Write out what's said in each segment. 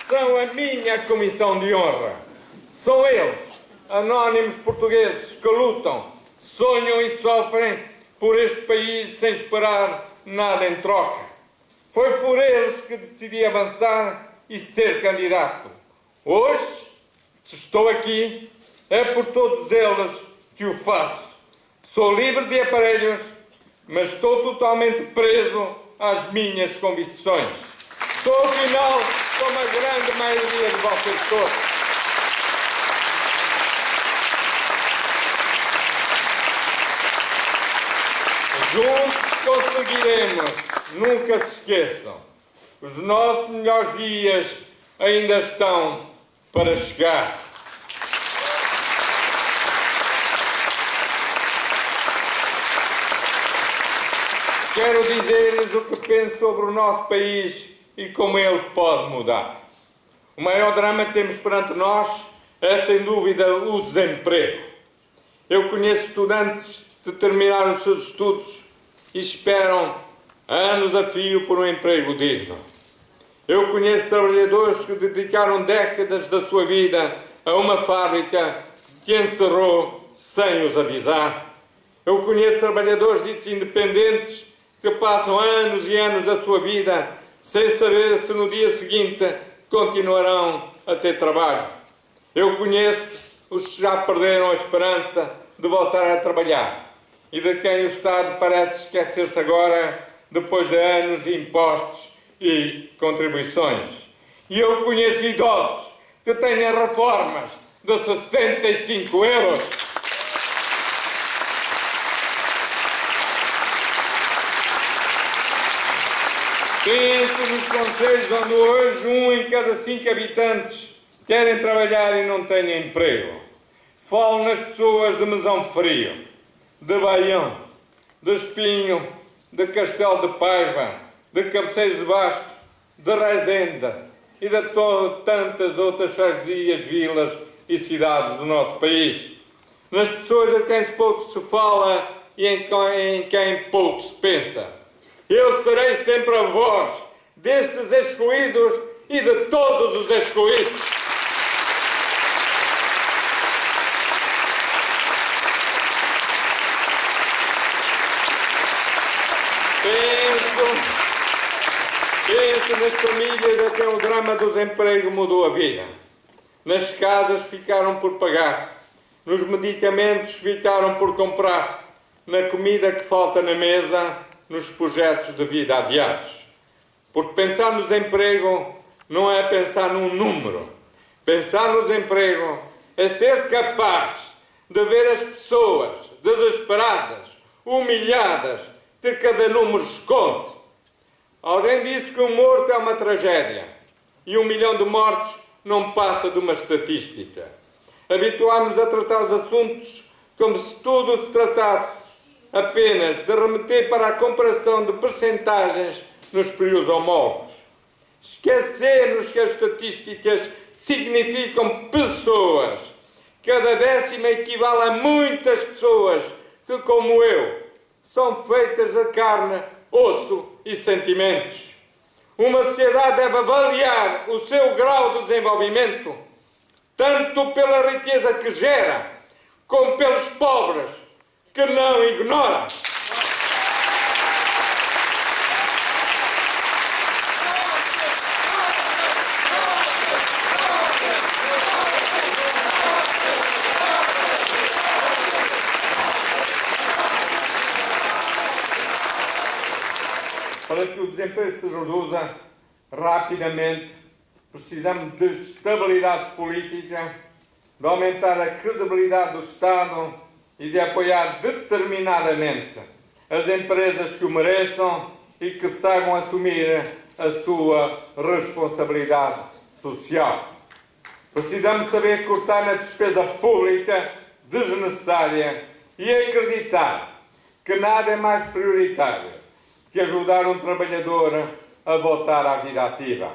são a minha comissão de honra. São eles, anónimos portugueses que lutam, sonham e sofrem por este país sem esperar nada em troca. Foi por eles que decidi avançar e ser candidato. Hoje, se estou aqui, é por todos eles que o faço. Sou livre de aparelhos, mas estou totalmente preso às minhas convicções. Sou, afinal, como a grande maioria de vocês todos. Juntos conseguiremos, nunca se esqueçam, os nossos melhores dias ainda estão para chegar. Quero dizer-lhes o que penso sobre o nosso país e como ele pode mudar. O maior drama que temos perante nós é, sem dúvida, o desemprego. Eu conheço estudantes que terminaram os seus estudos e esperam anos a fio por um emprego digno. Eu conheço trabalhadores que dedicaram décadas da sua vida a uma fábrica que encerrou sem os avisar. Eu conheço trabalhadores ditos independentes que passam anos e anos da sua vida sem saber se no dia seguinte continuarão a ter trabalho. Eu conheço os que já perderam a esperança de voltar a trabalhar e de quem o Estado parece esquecer-se agora depois de anos de impostos e contribuições. E eu conheço idosos que têm reformas de 65 euros. Penso nos concelhos onde hoje 1 em cada 5 habitantes querem trabalhar e não têm emprego. Falo nas pessoas de Mesão Frio, de Baião, de Espinho, de Castelo de Paiva, de Cabeceiros de Basto, de Rezende e de tantas outras freguesias, vilas e cidades do nosso país. Nas pessoas a quem pouco se fala e em quem pouco se pensa. Eu serei sempre a voz destes excluídos e de todos os excluídos. Penso nas famílias a quem o drama do desemprego mudou a vida. Nas casas ficaram por pagar, nos medicamentos ficaram por comprar, na comida que falta na mesa, nos projetos de vida adiados. Porque pensar no desemprego não é pensar num número. Pensar no desemprego é ser capaz de ver as pessoas desesperadas, humilhadas, que cada número esconde. Alguém disse que um morto é uma tragédia e 1 milhão de mortos não passa de uma estatística. Habituámos-nos a tratar os assuntos como se tudo se tratasse apenas de remeter para a comparação de percentagens nos períodos homólogos. Esquecermos que as estatísticas significam pessoas. Cada décima equivale a muitas pessoas que, como eu, são feitas de carne, osso e sentimentos. Uma sociedade deve avaliar o seu grau de desenvolvimento tanto pela riqueza que gera, como pelos pobres que não ignora. Para que o desemprego se reduza rapidamente, precisamos de estabilidade política, de aumentar a credibilidade do Estado e de apoiar determinadamente as empresas que o mereçam e que saibam assumir a sua responsabilidade social. Precisamos saber cortar na despesa pública desnecessária e acreditar que nada é mais prioritário que ajudar um trabalhador a voltar à vida ativa.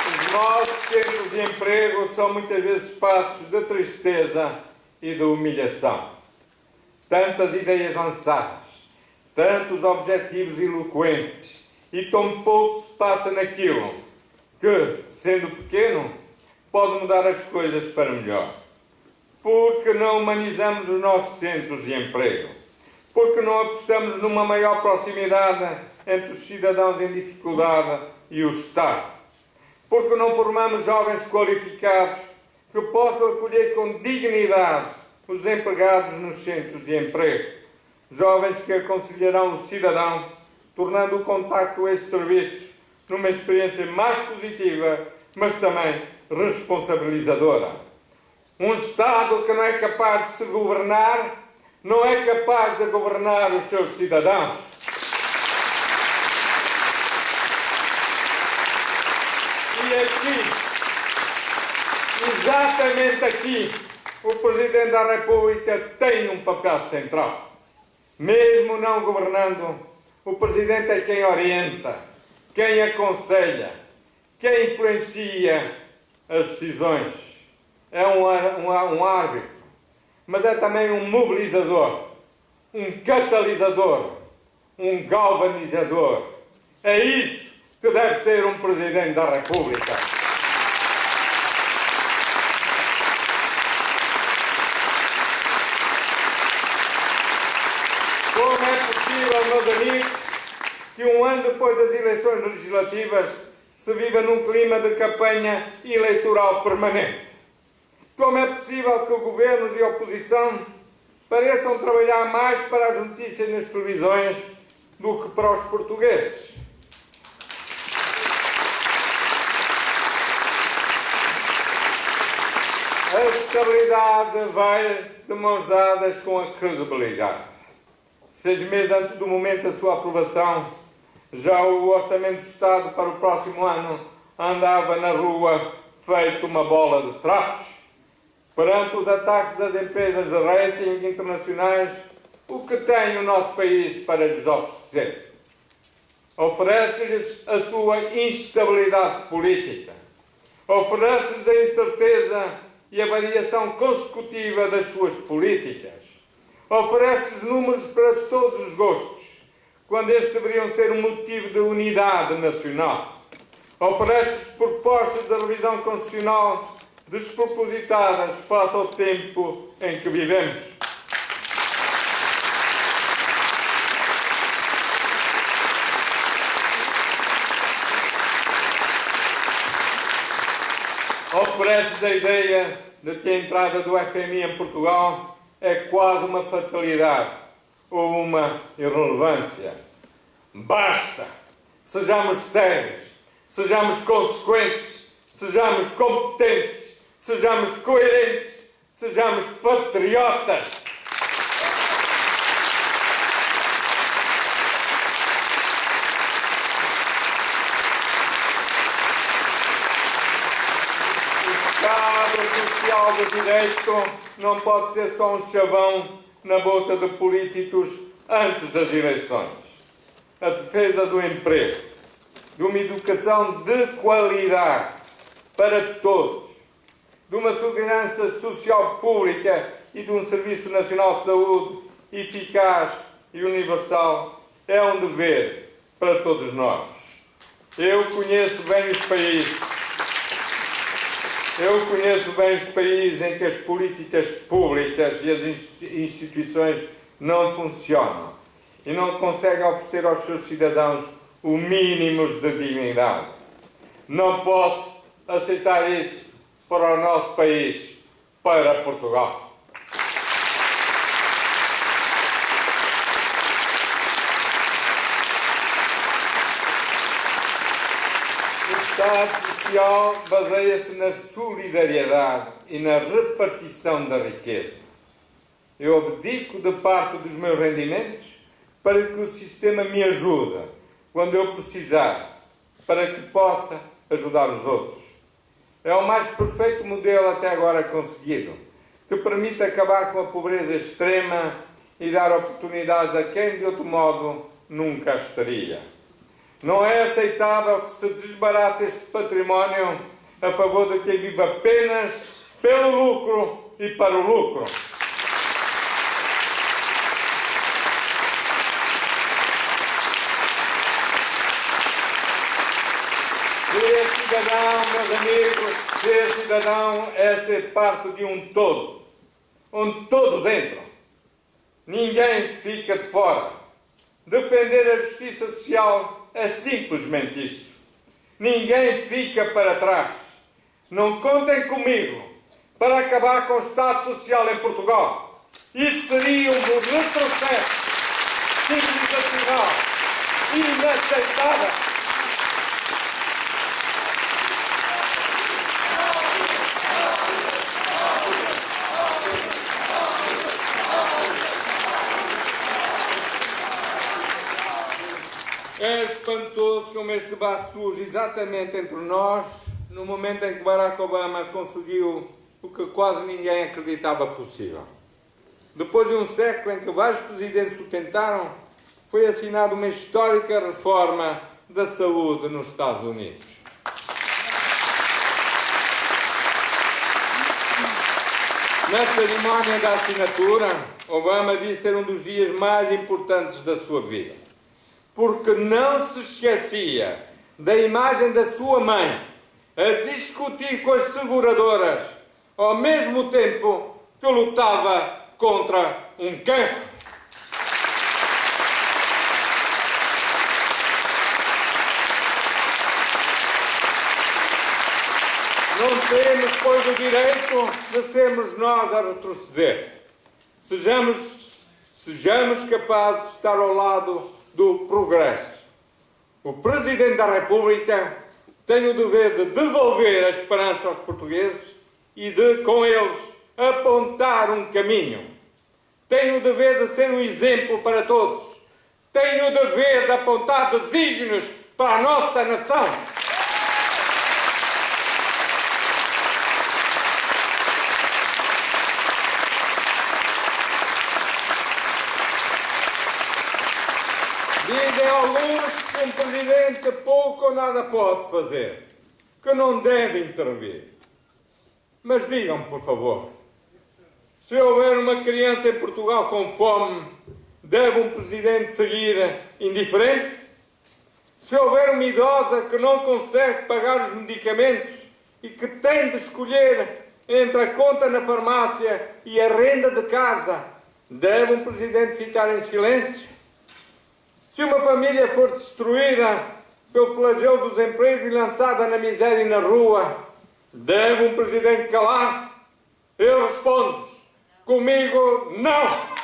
Os nossos centros de emprego são muitas vezes espaços de tristeza e de humilhação. tantas ideias lançadas, tantos objetivos eloquentes, e tão pouco se passa naquilo que, sendo pequeno, pode mudar as coisas para melhor. Porque não humanizamos os nossos centros de emprego? Porque não apostamos numa maior proximidade entre os cidadãos em dificuldade e o Estado? Porque não formamos jovens qualificados que possam acolher com dignidade os empregados nos centros de emprego? Jovens que aconselharão o cidadão, tornando o contacto a estes serviços numa experiência mais positiva, mas também responsabilizadora. Um Estado que não é capaz de se governar, não é capaz de governar os seus cidadãos. E aqui, exatamente aqui, o Presidente da República tem um papel central. Mesmo não governando, o Presidente é quem orienta, quem aconselha, quem influencia as decisões. É um árbitro, mas é também um mobilizador, um catalisador, um galvanizador. É isso que deve ser um Presidente da República. Como é possível, meus amigos, que um ano depois das eleições legislativas se viva num clima de campanha eleitoral permanente? Como é possível que governos e oposição pareçam trabalhar mais para as notícias nas televisões do que para os portugueses? A estabilidade vai de mãos dadas com a credibilidade. 6 meses antes do momento da sua aprovação, já o Orçamento de Estado para o próximo ano andava na rua feito uma bola de trapos. Perante os ataques das empresas de rating internacionais, o que tem o nosso país para lhes oferecer? Oferece-lhes a sua instabilidade política. Oferece-lhes a incerteza e a variação consecutiva das suas políticas. Oferece-lhes números para todos os gostos, quando estes deveriam ser um motivo de unidade nacional. Oferece-lhes propostas de revisão constitucional despropositadas face ao tempo em que vivemos. Oferece a ideia de que a entrada do FMI em Portugal é quase uma fatalidade ou uma irrelevância. Basta! Sejamos sérios, sejamos consequentes, sejamos competentes, sejamos coerentes, sejamos patriotas. O Estado Social de Direito não pode ser só um chavão na boca de políticos antes das eleições. A defesa do emprego, de uma educação de qualidade para todos, de uma segurança social pública e de um Serviço Nacional de Saúde eficaz e universal é um dever para todos nós. Eu conheço bem os países em que as políticas públicas e as instituições não funcionam e não conseguem oferecer aos seus cidadãos o mínimo de dignidade. Não posso aceitar isso para o nosso país, para Portugal. O Estado Social baseia-se na solidariedade e na repartição da riqueza. Eu abdico de parte dos meus rendimentos para que o sistema me ajude quando eu precisar, para que possa ajudar os outros. É o mais perfeito modelo até agora conseguido, que permite acabar com a pobreza extrema e dar oportunidades a quem de outro modo nunca as teria. Não é aceitável que se desbarate este património a favor de quem vive apenas pelo lucro e para o lucro. cidadão, meus amigos, ser cidadão é ser parte de um todo, onde todos entram. Ninguém fica de fora. Defender a justiça social é simplesmente isto. Ninguém fica para trás. Não contem comigo para acabar com o Estado Social em Portugal. Isso seria um retrocesso civilizacional inaceitável. É espantoso como este debate surge exatamente entre nós, no momento em que Barack Obama conseguiu o que quase ninguém acreditava possível. Depois de um século em que vários presidentes o tentaram, foi assinada uma histórica reforma da saúde nos Estados Unidos. Na cerimónia da assinatura, Obama disse ser um dos dias mais importantes da sua vida, porque não se esquecia da imagem da sua mãe a discutir com as seguradoras, ao mesmo tempo que lutava contra um cancro. Não temos, pois, o direito de sermos nós a retroceder. Sejamos capazes de estar ao lado do progresso. O Presidente da República tem o dever de devolver a esperança aos portugueses e de, com eles, apontar um caminho. Tem o dever de ser um exemplo para todos. Tem o dever de apontar desígnios para a nossa nação. Dizem alguns que um presidente pouco ou nada pode fazer, que não deve intervir. Mas digam-me, por favor, se houver uma criança em Portugal com fome, deve um presidente seguir indiferente? Se houver uma idosa que não consegue pagar os medicamentos e que tem de escolher entre a conta na farmácia e a renda de casa, deve um presidente ficar em silêncio? Se uma família for destruída pelo flagelo do desemprego e lançada na miséria e na rua, deve um presidente calar? Eu respondo: comigo, não!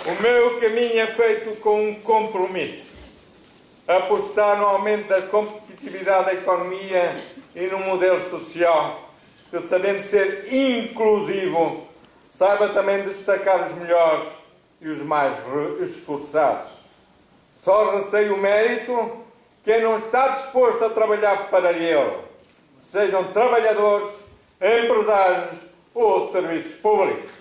O meu caminho é feito com um compromisso: apostar no aumento da competitividade da economia e no modelo social que, sabendo ser inclusivo, saiba também destacar os melhores e os mais esforçados. Só receio o mérito quem não está disposto a trabalhar para ele, sejam trabalhadores, empresários ou serviços públicos.